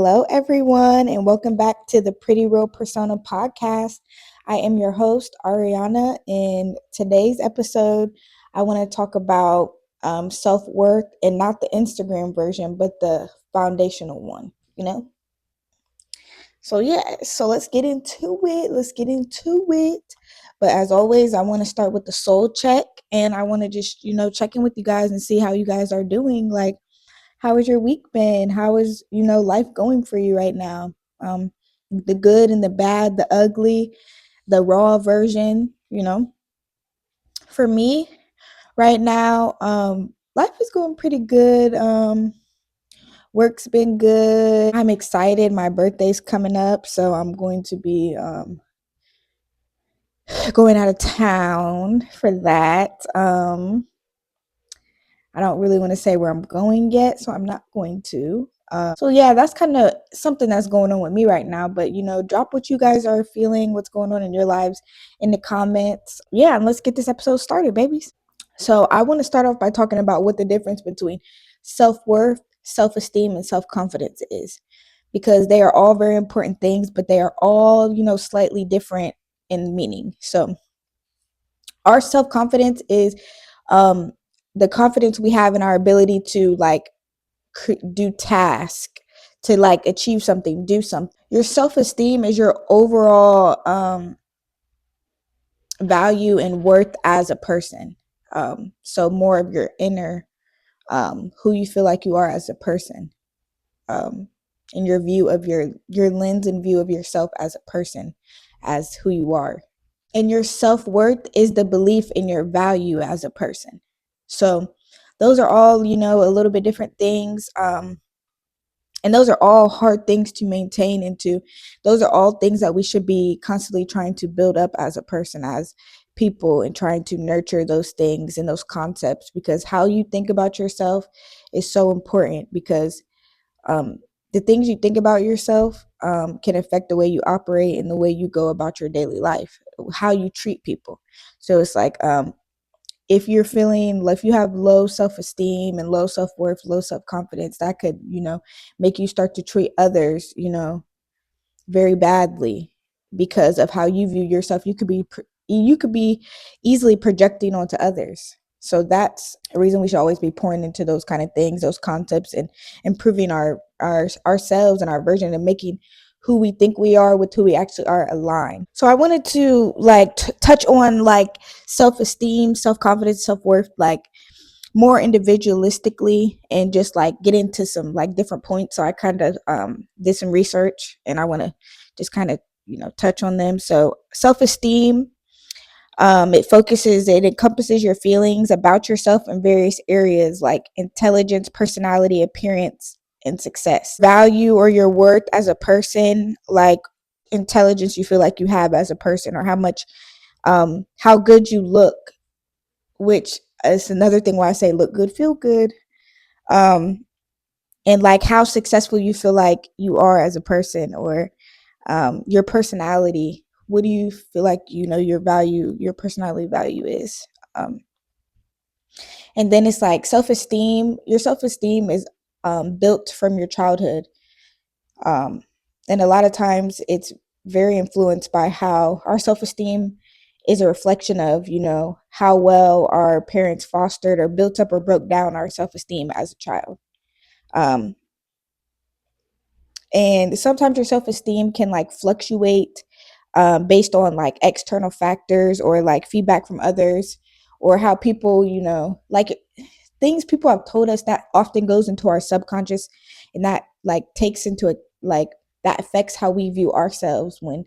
Hello, everyone, and welcome back to the Pretty Real Persona podcast. I am your host, Ariana. In today's episode, I want to talk about self worth and not the Instagram version, but the foundational one. So let's get into it. But as always, I want to start with the soul check, and I want to just, check in with you guys and see how you guys are doing. Like, how has your week been? How is, life going for you right now? The good and the bad, the ugly, the raw version. For me right now, life is going pretty good. Work's been good. I'm excited. My birthday's coming up, so I'm going to be going out of town for that. I don't really want to say where I'm going yet, so I'm not going to. So yeah, that's kind of something that's going on with me right now. But drop what you guys are feeling, what's going on in your lives in the comments. Yeah, and let's get this episode started, babies. So I want to start off by talking about what the difference between self-worth, self-esteem, and self-confidence is. Because they are all very important things, but they are all, slightly different in meaning. So our self-confidence is the confidence we have in our ability to do task, to achieve something, do something. Your self-esteem is your overall value and worth as a person. So more of your inner, who you feel like you are as a person, and your view of your lens and view of yourself as a person, as who you are. And your self-worth is the belief in your value as a person. So those are all, a little bit different things. And those are all hard things to maintain those are all things that we should be constantly trying to build up as a person, as people, and trying to nurture those things and those concepts, because how you think about yourself is so important. Because the things you think about yourself can affect the way you operate and the way you go about your daily life, how you treat people. So it's like, if you're feeling, if you have low self-esteem and low self-worth, low self-confidence, that could, make you start to treat others, very badly because of how you view yourself. You could be easily projecting onto others. So that's a reason we should always be pouring into those kind of things, those concepts, and improving ourselves and our version, and making who we think we are with who we actually are aligned. So I wanted to touch on self-esteem, self-confidence, self-worth, more individualistically, and just get into some different points. So I kind of did some research, and I want to just kind of touch on them. So self-esteem, it encompasses your feelings about yourself in various areas like intelligence, personality, appearance, and success. Value or your worth as a person, like intelligence you feel like you have as a person, or how good you look, which is another thing why I say look good, feel good. And how successful you feel like you are as a person, or your personality. What do you feel like your personality value is? And then it's self-esteem. Your self-esteem is built from your childhood, and a lot of times it's very influenced by how our self-esteem is a reflection of how well our parents fostered or built up or broke down our self-esteem as a child. um, and sometimes your self-esteem can fluctuate based on external factors, or feedback from others, or how people things people have told us, that often goes into our subconscious, and that takes into it, that affects how we view ourselves. When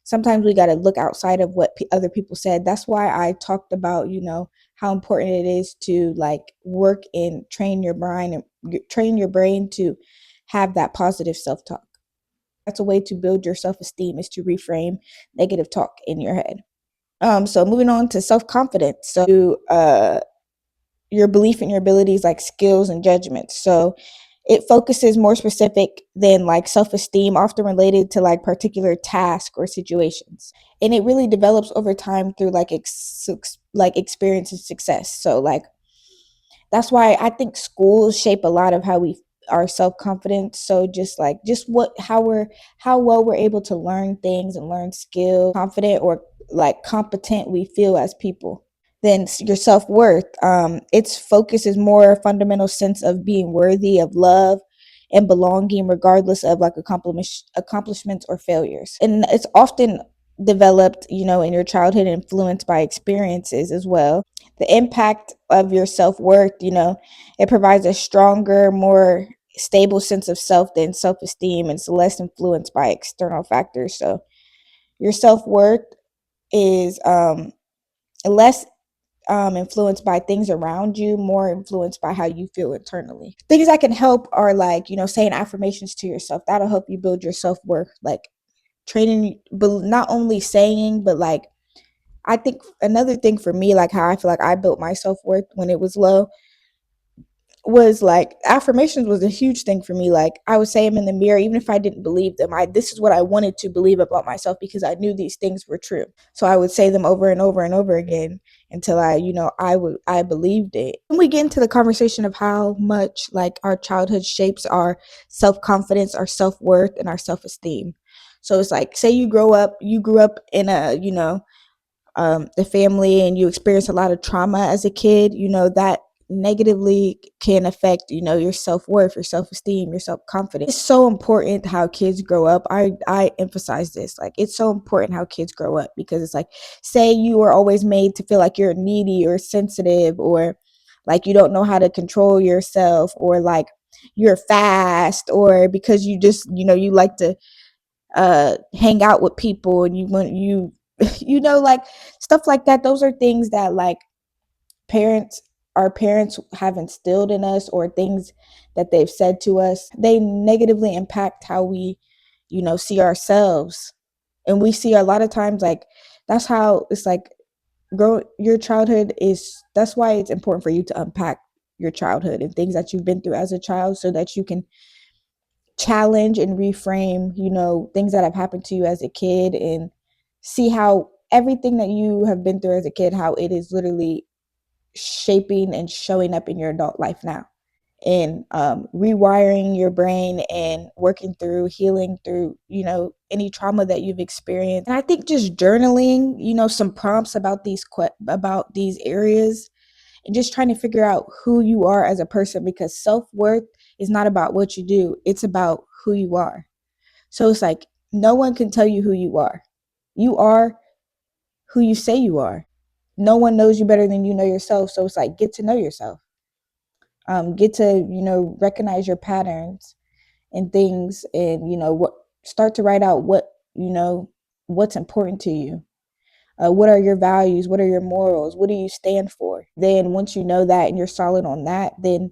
sometimes we got to look outside of what other people said. That's why I talked about how important it is to work and train your brain to have that positive self-talk. That's a way to build your self-esteem, is to reframe negative talk in your head. So moving on to self-confidence. So your belief in your abilities, like skills and judgments. So it focuses more specific than self-esteem, often related to particular tasks or situations. And it really develops over time through experience and success. So that's why I think schools shape a lot of how we our self-confidence. So just what how well we're able to learn things and learn skills, confident or like competent we feel as people. Then your self-worth, its focus is more a fundamental sense of being worthy of love and belonging regardless of like accomplishments or failures. And it's often developed, in your childhood, influenced by experiences as well. The impact of your self-worth, it provides a stronger, more stable sense of self than self-esteem, and it's less influenced by external factors. So your self-worth is less influenced by things around you, more influenced by how you feel internally. Things that can help are like, saying affirmations to yourself. That'll help you build your self-worth. Like training, but not only saying, but like, I think another thing for me, like how I feel like I built my self-worth when it was low, was like affirmations was a huge thing for me. Like I would say them in the mirror, even if I didn't believe them. This is what I wanted to believe about myself because I knew these things were true. So I would say them over and over and over again until I believed it. When we get into the conversation of how much like our childhood shapes our self-confidence, our self-worth, and our self-esteem. So it's like, say you grew up in the family, and you experience a lot of trauma as a kid, that negatively can affect, your self-worth, your self-esteem, your self-confidence. It's so important how kids grow up. I emphasize this. Like, it's so important how kids grow up, because it's like, say you were always made to feel like you're needy or sensitive, or like you don't know how to control yourself, or like you're fast, or because you just, you like to hang out with people, and you want you like stuff like that. Those are things that like parents our parents have instilled in us, or things that they've said to us. They negatively impact how we see ourselves. And we see a lot of times, like, that's how it's like, grow your childhood is that's why it's important for you to unpack your childhood and things that you've been through as a child, so that you can challenge and reframe, things that have happened to you as a kid, and see how everything that you have been through as a kid, how it is literally shaping and showing up in your adult life now. And rewiring your brain and working through healing through, any trauma that you've experienced. And I think just journaling, some prompts about these areas, and just trying to figure out who you are as a person, because self-worth is not about what you do, it's about who you are. So it's like, no one can tell you who you are. You are who you say you are. No one knows you better than you know yourself. So it's like, get to know yourself. Get to, recognize your patterns and things, and what start to write out what's important to you. What are your values? What are your morals? What do you stand for? Then once you know that and you're solid on that, then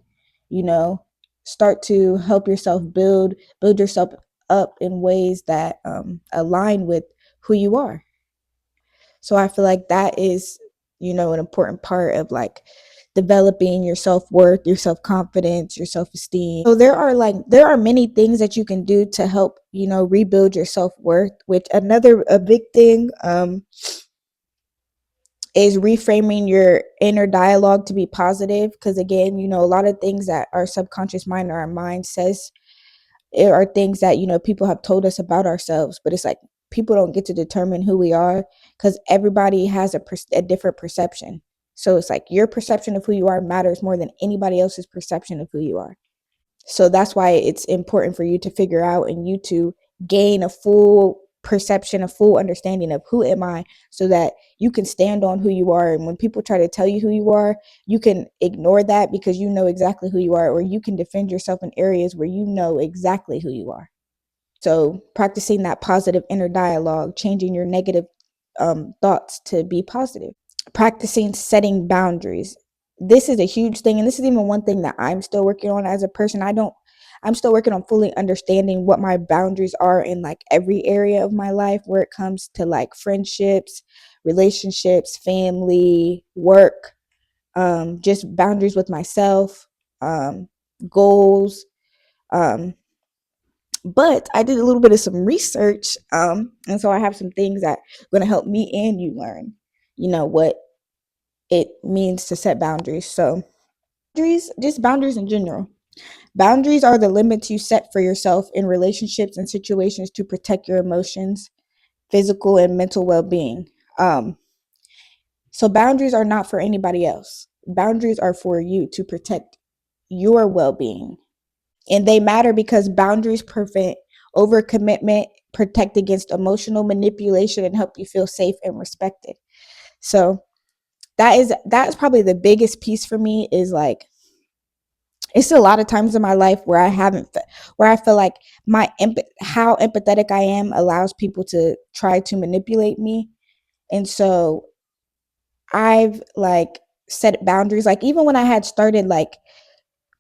you know start to help yourself build yourself up in ways that align with who you are. So I feel like that is, an important part of like developing your self-worth, your self-confidence, your self-esteem. So there are many things that you can do to help, rebuild your self-worth, which another a big thing is reframing your inner dialogue to be positive. Because again, a lot of things that our subconscious mind or our mind says are things that people have told us about ourselves, but it's like people don't get to determine who we are, because everybody has a different perception. So it's like your perception of who you are matters more than anybody else's perception of who you are. So that's why it's important for you to figure out, and you to gain a full perception, a full understanding of who am I, so that you can stand on who you are. And when people try to tell you who you are, you can ignore that, because you know exactly who you are, or you can defend yourself in areas where you know exactly who you are. So practicing that positive inner dialogue, changing your negative thoughts to be positive. Practicing setting boundaries. This is a huge thing, and this is even one thing that I'm still working on as a person. I'm still working on fully understanding what my boundaries are in like every area of my life, where it comes to like friendships, relationships, family, work, just boundaries with myself, goals. Um, but I did a little bit of some research, and so I have some things that are going to help me and you learn, what it means to set boundaries. So boundaries, just boundaries in general. Boundaries are the limits you set for yourself in relationships and situations to protect your emotions, physical and mental well-being. Um, so boundaries are not for anybody else. Boundaries are for you to protect your well-being. And they matter because boundaries prevent overcommitment, protect against emotional manipulation, and help you feel safe and respected. So that is probably the biggest piece for me, is like, it's a lot of times in my life where where I feel like how empathetic I am allows people to try to manipulate me. And so I've like set boundaries, like even when I had started, like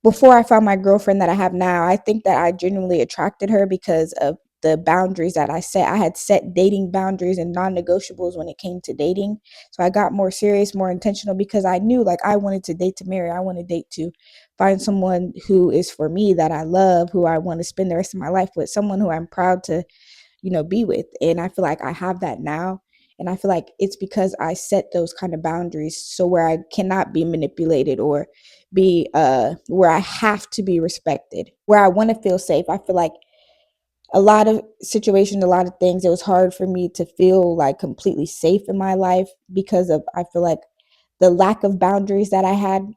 before I found my girlfriend that I have now, I think that I genuinely attracted her because of the boundaries that I set. I had set dating boundaries and non-negotiables when it came to dating. So I got more serious, more intentional, because I knew like I wanted to date to marry. I want to date to find someone who is for me, that I love, who I want to spend the rest of my life with, someone who I'm proud to, be with. And I feel like I have that now. And I feel like it's because I set those kind of boundaries, so where I cannot be manipulated or be where I have to be respected, where I want to feel safe. I feel like a lot of situations, a lot of things, it was hard for me to feel like completely safe in my life because of, I feel like, the lack of boundaries that I had,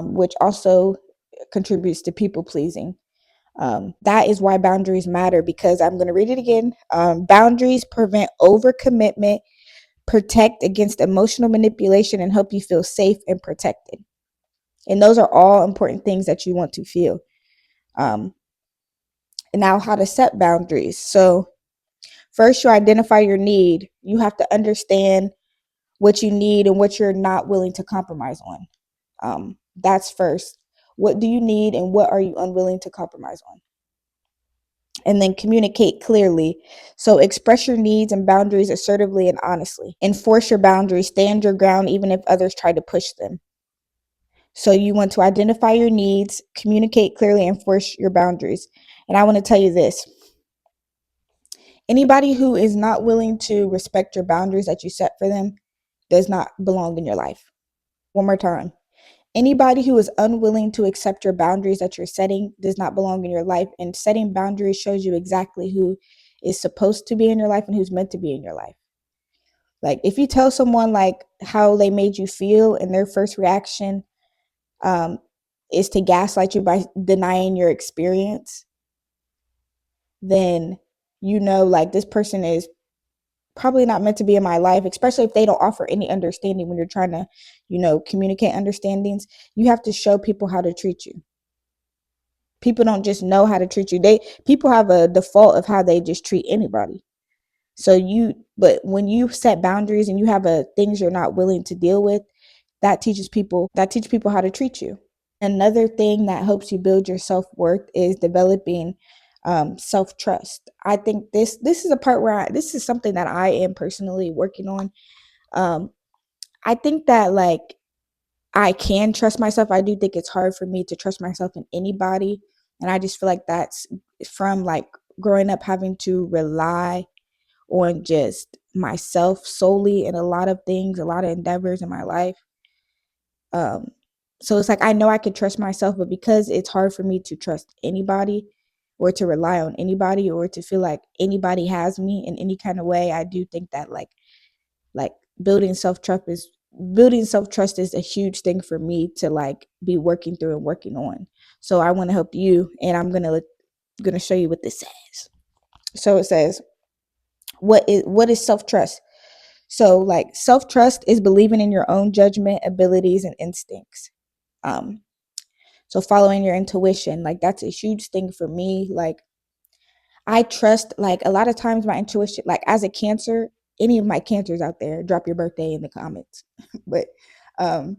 which also contributes to people pleasing. That is why boundaries matter, because I'm going to read it again. Boundaries prevent overcommitment, protect against emotional manipulation, and help you feel safe and protected. And those are all important things that you want to feel. Um, and now, how to set boundaries. So, first, you identify your need. You have to understand what you need and what you're not willing to compromise on. That's first. What do you need and what are you unwilling to compromise on? And then communicate clearly. So express your needs and boundaries assertively and honestly. Enforce your boundaries, stand your ground even if others try to push them. So you want to identify your needs, communicate clearly, enforce your boundaries. And I want to tell you this. Anybody who is not willing to respect your boundaries that you set for them does not belong in your life. One more time. Anybody who is unwilling to accept your boundaries that you're setting does not belong in your life. And setting boundaries shows you exactly who is supposed to be in your life and who's meant to be in your life. Like if you tell someone like how they made you feel and their first reaction um, is to gaslight you by denying your experience, then like this person is probably not meant to be in my life, especially if they don't offer any understanding when you're trying to, communicate understandings. You have to show people how to treat you. People don't just know how to treat you. People have a default of how they just treat anybody. But when you set boundaries and you have things you're not willing to deal with, that teach people how to treat you. Another thing that helps you build your self-worth is developing self-trust. I think this is a part where this is something that I am personally working on. um I think that like I can trust myself. I do think it's hard for me to trust myself in anybody. And I just feel like that's from like growing up having to rely on just myself solely in a lot of things, a lot of endeavors in my life. Um, so it's like I know I could trust myself, but because it's hard for me to trust anybody or to rely on anybody or to feel like anybody has me in any kind of way, I do think that like building self-trust is a huge thing for me to like be working through and working on. So I want to help you, and I'm gonna show you what this says. So it says, what is self-trust? So like self-trust is believing in your own judgment, abilities, and instincts. um so following your intuition, like that's a huge thing for me. Like I trust, like a lot of times my intuition, like as a Cancer, any of my Cancers out there, drop your birthday in the comments. But um,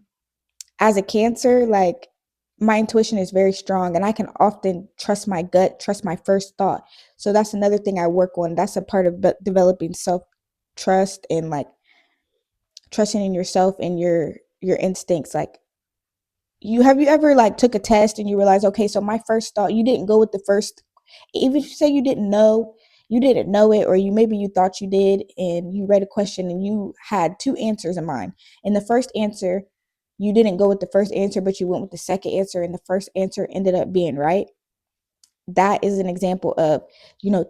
as a Cancer, like my intuition is very strong and I can often trust my gut, trust my first thought. So that's another thing I work on. That's a part of developing self trust and like trusting in yourself and your instincts. Like you ever like took a test and you realize, okay, so my first thought, you didn't go with the first, even if you say you didn't know it, or maybe you thought you did, and you read a question and you had two answers in mind. And the first answer you didn't go with the first answer, but you went with the second answer, and the first answer ended up being right. That is an example of,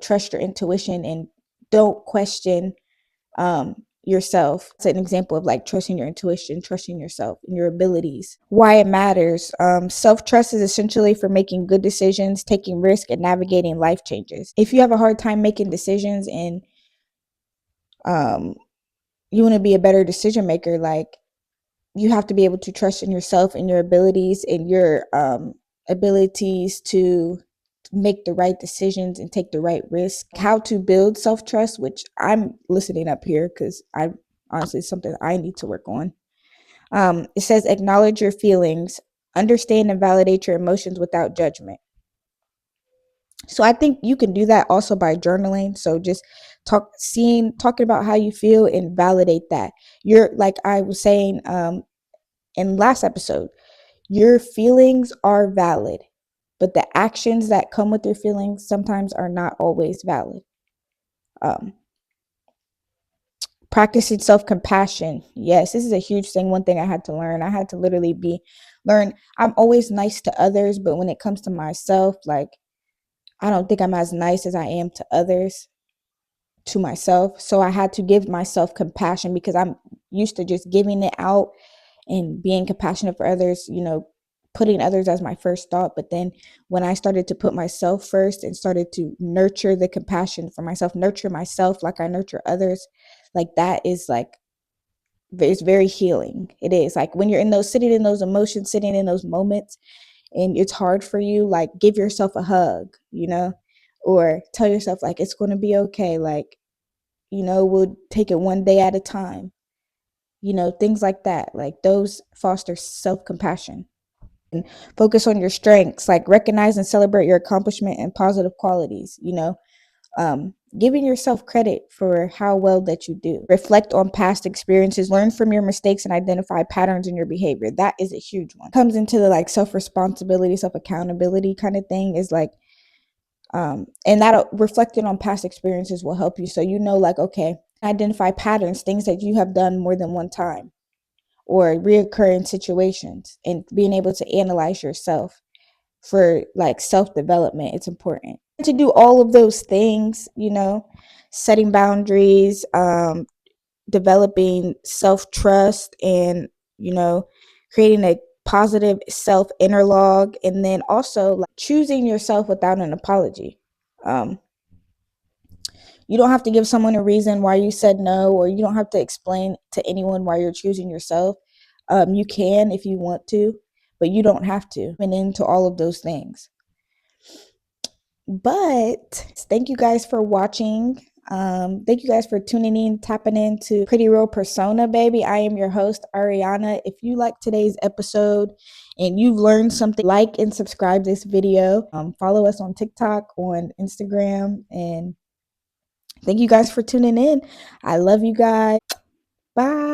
trust your intuition and don't question yourself. It's an example of like trusting your intuition, trusting yourself and your abilities. Why it matters. Self-trust is essentially for making good decisions, taking risk, and navigating life changes. If you have a hard time making decisions and um, you want to be a better decision maker, like, you have to be able to trust in yourself and your abilities and your abilities to make the right decisions and take the right risk. How to build self-trust, which I'm listening up here because I honestly, it's something I need to work on. It says acknowledge your feelings, understand and validate your emotions without judgment. So I think you can do that also by journaling. So just talking about how you feel and validate that. You're, like I was saying in last episode, your feelings are valid, but the actions that come with your feelings sometimes are not always valid. Um, Practicing self-compassion. Yes, this is a huge thing. One thing I had to learn. I had to literally learn. I'm always nice to others, but when it comes to myself, like, I don't think I'm as nice as I am to others, to myself. So I had to give myself compassion because I'm used to just giving it out and being compassionate for others, putting others as my first thought. But then when I started to put myself first and started to nurture the compassion for myself, nurture myself like I nurture others, like, that is like, it's very healing. It is like when you're in those, sitting in those emotions, sitting in those moments, and it's hard for you, like, give yourself a hug, or tell yourself like it's going to be okay. Like, we'll take it one day at a time, things like that. Like, those foster self-compassion. And focus on your strengths, like recognize and celebrate your accomplishment and positive qualities, giving yourself credit for how well that you do. Reflect on past experiences, learn from your mistakes, and identify patterns in your behavior. That is a huge one. Comes into the like self-responsibility, self-accountability kind of thing, is like, and that reflecting on past experiences will help you. So, like, okay, identify patterns, things that you have done more than one time, or reoccurring situations, and being able to analyze yourself for like self-development. It's important to do all of those things, setting boundaries, developing self-trust, and creating a positive self interlog, and then also like choosing yourself without an apology. um you don't have to give someone a reason why you said no, or you don't have to explain to anyone why you're choosing yourself. You can if you want to, but you don't have to. And into all of those things. But thank you guys for watching. Thank you guys for tuning in, tapping into Pretty Real Persona, baby. I am your host, Ariana. If you like today's episode and you've learned something, like and subscribe this video. Follow us on TikTok, on Instagram, and thank you guys for tuning in. I love you guys. Bye.